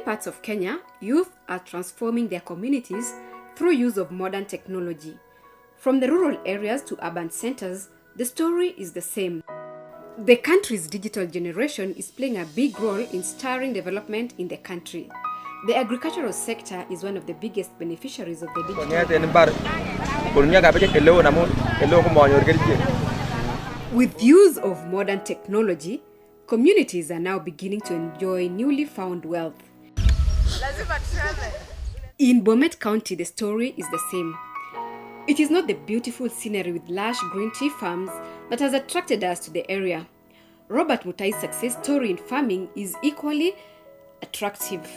parts of Kenya, youth are transforming their communities through use of modern technology. From the rural areas to urban centers, the story is the same. The country's digital generation is playing a big role in stirring development in the country. The agricultural sector is one of the biggest beneficiaries of the digital. With use of modern technology, communities are now beginning to enjoy newly found wealth. In Bomet County, the story is the same. It is not the beautiful scenery with lush green tea farms that has attracted us to the area. Robert Mutai's success story in farming is equally attractive.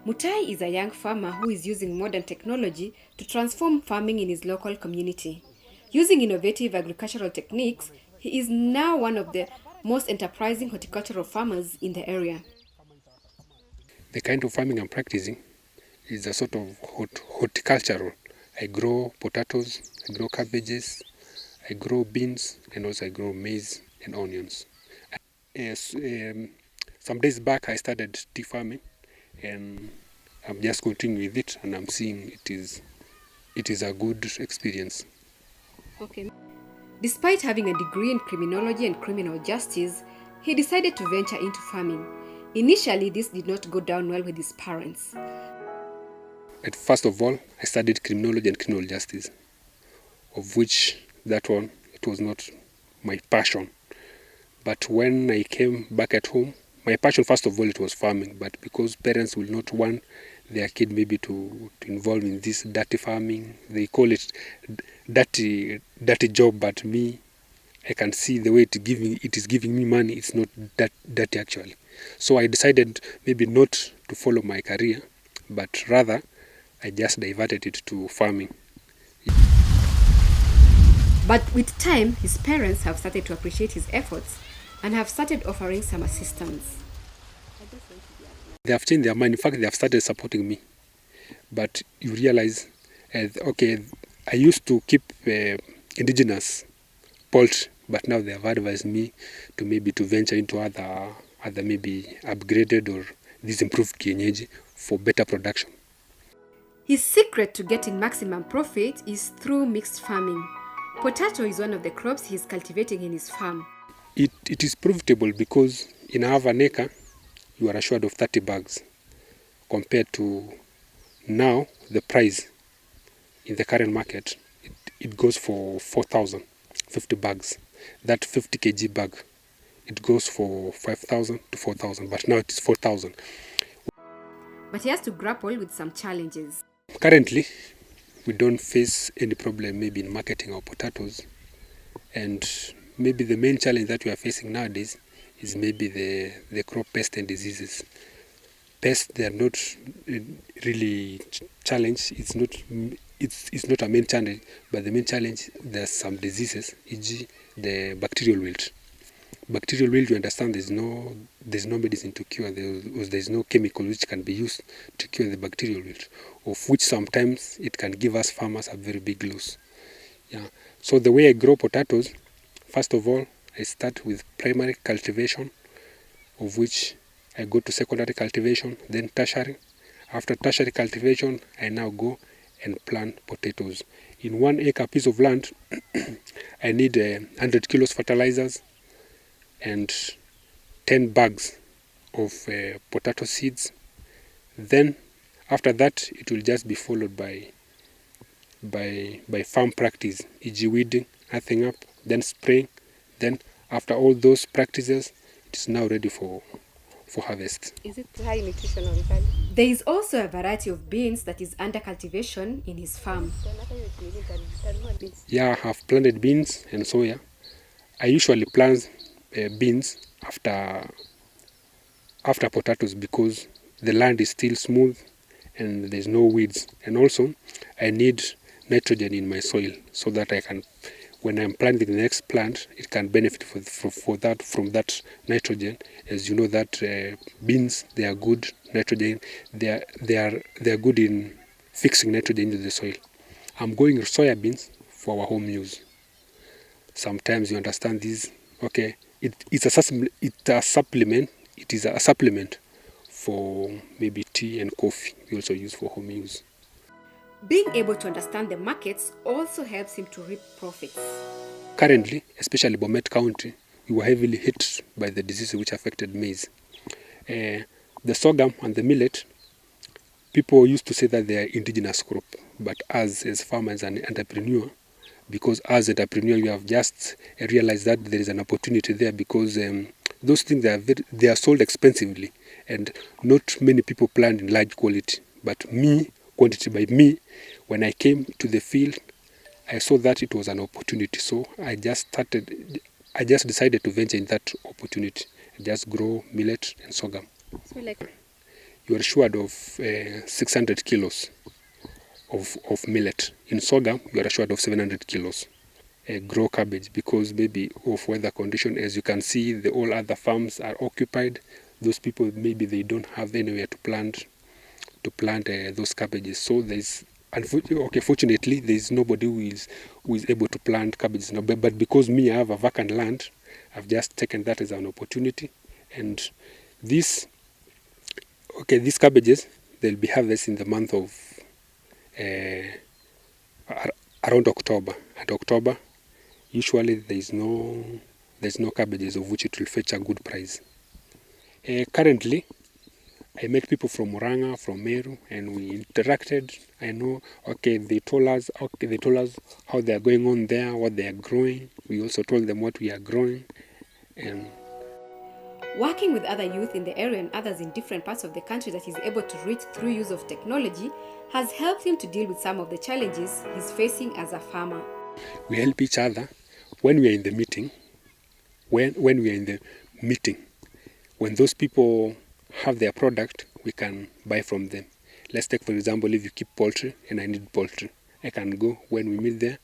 Mutai is a young farmer who is using modern technology to transform farming in his local community. Using innovative agricultural techniques, he is now one of the most enterprising horticultural farmers in the area. The kind of farming I'm practicing is a sort of horticultural. I grow potatoes, I grow cabbages, I grow beans, and also I grow maize and onions. Yes, some days back I started tea farming, and I'm just continuing with it, and I'm seeing it is a good experience. Okay. Despite having a degree in criminology and criminal justice, he decided to venture into farming. Initially, this did not go down well with his parents. First of all, I studied criminology and criminal justice, of which that one, it was not my passion. But when I came back at home, my passion, first of all, it was farming. But because parents will not want their kid maybe to involve in this dirty farming, they call it dirty job. But me, I can see the way it is giving me money. It's not that dirty actually. So I decided maybe not to follow my career, but rather I just diverted it to farming. But with time, his parents have started to appreciate his efforts and have started offering some assistance. They have changed their mind. In fact, they have started supporting me. But you realize, okay, I used to keep indigenous poultry, but now they have advised me to maybe to venture into other maybe upgraded or this improved kienyeji for better production. His secret to getting maximum profit is through mixed farming. Potato is one of the crops he is cultivating in his farm. It is profitable because in half an acre, you are assured of 30 bags. Compared to now, the price in the current market, it goes for 4,000, 50 bags. That 50 kg bag, it goes for 5,000 to 4,000, but now it is 4,000. But he has to grapple with some challenges. Currently, we don't face any problem maybe in marketing our potatoes, and maybe the main challenge that we are facing nowadays is maybe the crop pest and diseases. Pests, they are not really challenge. It's not a main challenge, but the main challenge, there's some diseases, e.g. the bacterial wilt. Bacterial wilt, you understand, there's no medicine to cure. There's no chemical which can be used to cure the bacterial wilt, of which sometimes it can give us farmers a very big loss. Yeah. So the way I grow potatoes, first of all, I start with primary cultivation, of which I go to secondary cultivation, then tertiary. After tertiary cultivation, I now go and plant potatoes. In 1 acre piece of land, I need 100 kilos fertilizers and 10 bags of potato seeds. Then after that, it will just be followed by farm practice, e.g. weeding, earthing up, then spraying. Then after all those practices, it is now ready for harvest. Is it high nutritional value? There is also a variety of beans that is under cultivation in his farm. Yeah, I have planted beans and soya. I usually plant beans after potatoes because the land is still smooth and there's no weeds. And also, I need nitrogen in my soil so that I can, when I'm planting the next plant, it can benefit from that nitrogen. As you know that beans, they are good nitrogen. They are good in fixing nitrogen into the soil. I'm going with soya beans for our home use. Sometimes you understand this. Okay, it's a supplement. It is a supplement for maybe tea and coffee. We also use for home use. Being able to understand the markets also helps him to reap profits. Currently, especially Bomet County, we were heavily hit by the disease which affected maize. The sorghum and the millet, people used to say that they are indigenous crop, but us as farmers and entrepreneur, because as entrepreneur we have just realized that there is an opportunity there, because those things they are sold expensively, and not many people plant in large quality. But me, quantity by me, when I came to the field, I saw that it was an opportunity. So I just decided to venture in that opportunity and just grow millet and sorghum. So like You are assured of 600 kilos of millet. In sorghum, you are assured of 700 kilos. Grow cabbage, because maybe of weather condition. As you can see, all other farms are occupied. Those people, maybe they don't have anywhere to plant those cabbages. So fortunately, there is nobody who is able to plant cabbages now. But because me, I have a vacant land, I've just taken that as an opportunity. And these cabbages, they'll be harvested in the month of around October. At October, usually there's no cabbages of which it will fetch a good price. Currently, I met people from Muranga, from Meru, and we interacted. I know, they told us how they are going on there, what they are growing. We also told them what we are growing. And working with other youth in the area and others in different parts of the country that he's able to reach through use of technology has helped him to deal with some of the challenges he's facing as a farmer. We help each other when we are in the meeting. When we are in the meeting, when those people have their product, we can buy from them. Let's take, for example, if you keep poultry and I need poultry, I can go, when we meet there,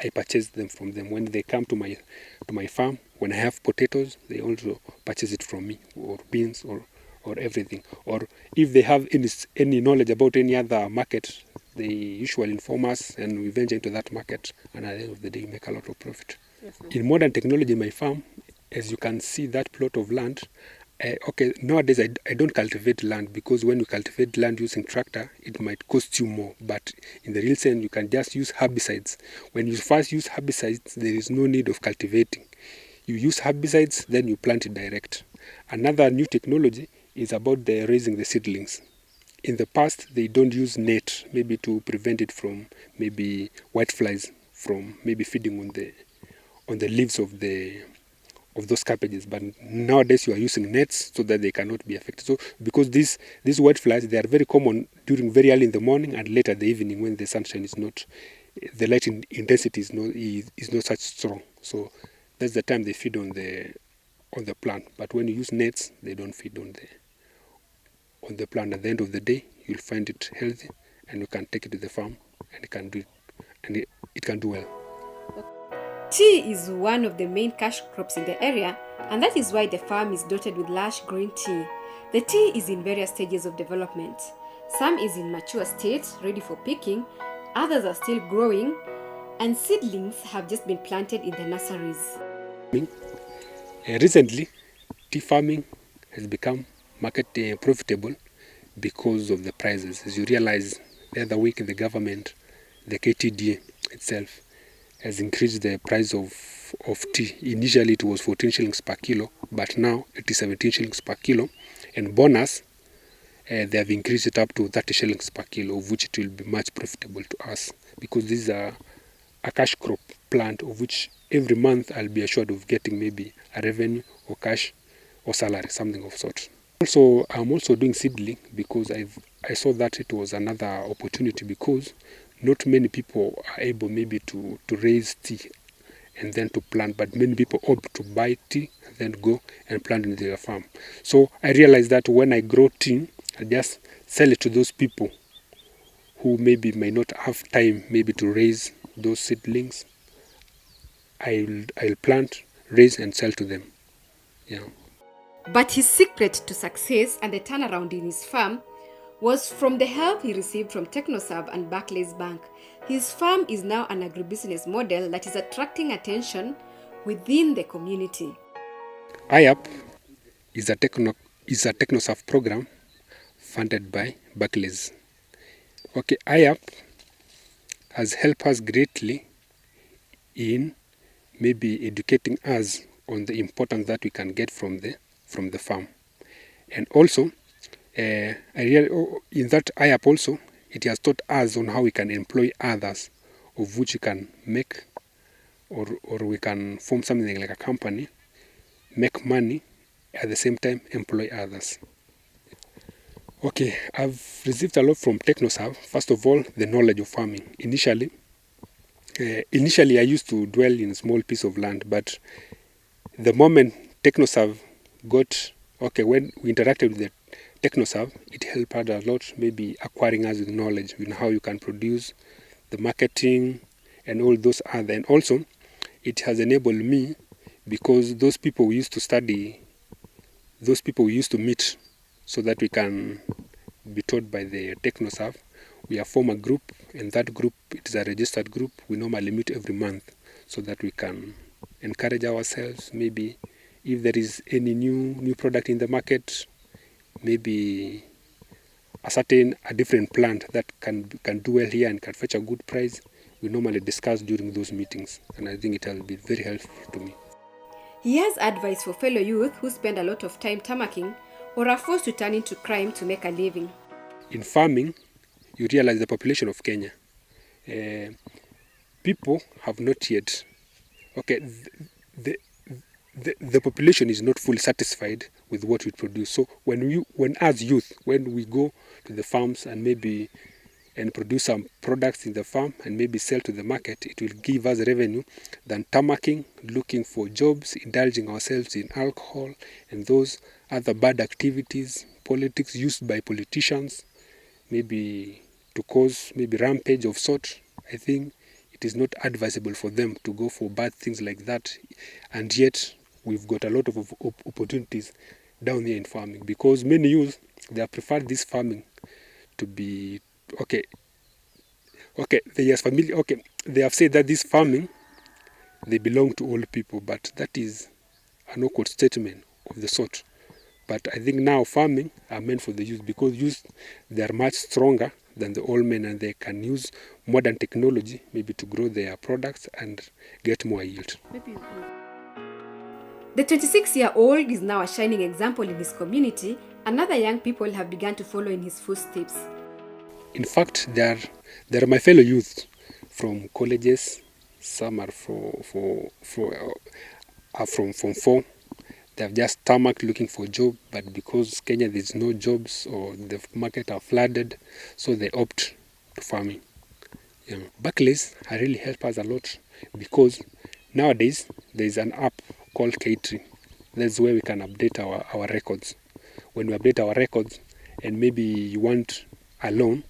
I purchase them from them. When they come to my farm, when I have potatoes, they also purchase it from me, or beans, or everything. Or if they have any knowledge about any other market, they usually inform us, and we venture into that market, and at the end of the day, we make a lot of profit. Yes, in modern technology, my farm, as you can see that plot of land, nowadays I don't cultivate land, because when you cultivate land using tractor, it might cost you more. But in the real sense, you can just use herbicides. When you first use herbicides, there is no need of cultivating. You use herbicides, then you plant it direct. Another new technology is about raising the seedlings. In the past, they don't use net, maybe to prevent it from maybe whiteflies from maybe feeding on the leaves of those cabbages. But nowadays you are using nets so that they cannot be affected. So because these whiteflies, they are very common during very early in the morning and later in the evening, when the sunshine is not, the light intensity is not such strong. So that's the time they feed on the plant. But when you use nets, they don't feed on the plant. At the end of the day, you'll find it healthy, and you can take it to the farm, and it can do well. Tea is one of the main cash crops in the area, and that is why the farm is dotted with lush green tea. The tea is in various stages of development. Some is in mature state, ready for picking, others are still growing, and seedlings have just been planted in the nurseries. Recently, tea farming has become market profitable because of the prices. As you realize, the other week the government, the KTDA itself, has increased the price of tea. Initially it was 14 shillings per kilo, but now it is 17 shillings per kilo. And bonus, they have increased it up to 30 shillings per kilo, of which it will be much profitable to us, because this is a cash crop plant, of which every month I'll be assured of getting maybe a revenue or cash or salary, something of sort. Also, I'm also doing seedling, because I saw that it was another opportunity, because not many people are able maybe to raise tea and then to plant, but many people opt to buy tea and then go and plant in their farm. So I realized that when I grow tea, I just sell it to those people who maybe may not have time maybe to raise those seedlings. I'll plant, raise, and sell to them. Yeah. But his secret to success and the turnaround in his farm was from the help he received from TechnoServe and Barclays Bank. His farm is now an agribusiness model that is attracting attention within the community. IAP is a TechnoServe program funded by Barclays. Okay, IAP has helped us greatly in maybe educating us on the importance that we can get from the farm. And also, in that IAP also, it has taught us on how we can employ others, of which we can make, or we can form something like a company, make money, at the same time employ others. Okay, I've received a lot from TechnoServe. First of all, the knowledge of farming. Initially, I used to dwell in a small piece of land, but the moment TechnoServe when we interacted with the TechnoServe, it helped us a lot, maybe acquiring us with knowledge in how you can produce, the marketing, and all those other. And also, it has enabled me, because those people we used to meet so that we can be taught by the TechnoServe. We have formed a group, and that group, it is a registered group. We normally meet every month so that we can encourage ourselves. Maybe if there is any new product in the market, maybe a different plant that can do well here and can fetch a good price, we normally discuss during those meetings, and I think it has been very helpful to me. He has advice for fellow youth who spend a lot of time tammacking or are forced to turn into crime to make a living. In farming, you realize the population of Kenya. People have not yet, the population is not fully satisfied with what we produce. So when as youth, when we go to the farms and produce some products in the farm and maybe sell to the market, it will give us revenue than tammacking, looking for jobs, indulging ourselves in alcohol and those other bad activities, politics used by politicians, maybe to cause maybe rampage of sort. I think it is not advisable for them to go for bad things like that. And yet we've got a lot of opportunities down here in farming, because many youth, they have preferred this farming to be they have said that this farming, they belong to old people, but that is an awkward statement of the sort. But I think now farming are meant for the youth, because youth, they are much stronger than the old men, and they can use modern technology maybe to grow their products and get more yield. The 26-year-old is now a shining example in his community, and other young people have begun to follow in his footsteps. In fact, there are my fellow youth from colleges. Some are from Form 4. They have just tarmac looking for a job, but because Kenya there's no jobs or the market are flooded, so they opt to farming. Barclays really helped us a lot, because nowadays there is an app called K3. That's where we can update our records. When we update our records, and maybe you want a loan,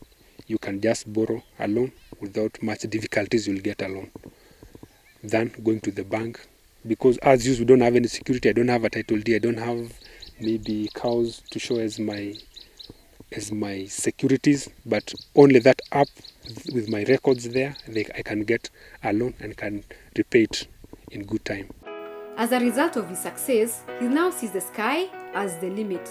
you can just borrow a loan without much difficulties. You'll get a loan than going to the bank, because as youth we don't have any security. I don't have a title deed. I don't have maybe cows to show as my securities, but only that app with my records there, I can get a loan and can repay it in good time. As a result of his success, he now sees the sky as the limit.